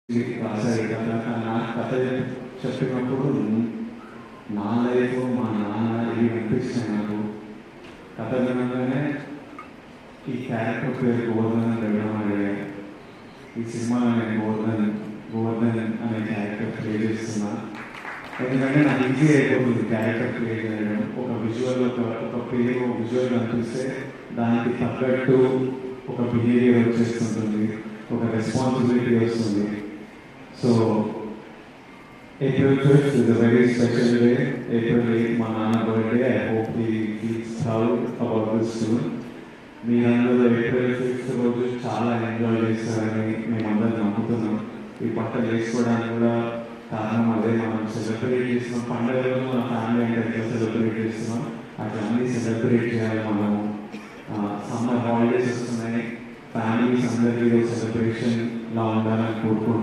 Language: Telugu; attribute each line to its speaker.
Speaker 1: రాశారు కదా. నా కథ చెప్పినప్పుడు నా లైఫ్ మా నాన్న ఇవి అనిపిస్తాయి నాకు. కథ వినగానే ఈ క్యారెక్టర్ పేరు గోవర్ధన్ అని పెట్టడం అడిగారు. ఈ సినిమాలో నేను గోవర్ధన్ అనే క్యారెక్టర్ ప్లే చేస్తున్నా. ఎందుకంటే నాకు ఈజీ అయిపోతుంది క్యారెక్టర్ ప్లే చేయడం. ఒక విజువల్ ఒక పేరు విజువల్ కనిపిస్తే దానికి తగ్గట్టు ఒక బిహేవియర్ వచ్చేస్తుంటుంది, ఒక రెస్పాన్సిబిలిటీ వస్తుంది. So April 5th is a very special day. April 8th, my Nana birthday. I hope he feels proud about this soon. మీరందరూ April 5th రోజు చాలా ఎంజాయ్ చేస్తారని మేమందరం నమ్ముతున్నాం. ఈ బట్టలు వేసుకోవడానికి కూడా కారణం అదే. మనం సెలబ్రేట్ చేస్తున్నాం పండుగ రోజు, మన ఫ్యామిలీ అంటే ఎట్లా సెలబ్రేట్ చేస్తున్నాం అట్లా అన్నీ సెలబ్రేట్ చేయాలి. మనము సమ్మర్ హాలిడేస్ వస్తున్నాయి, ఫ్యామిలీస్ అందరికీ సెలబ్రేషన్లా ఉండాలని కోరుకుంటున్నాం.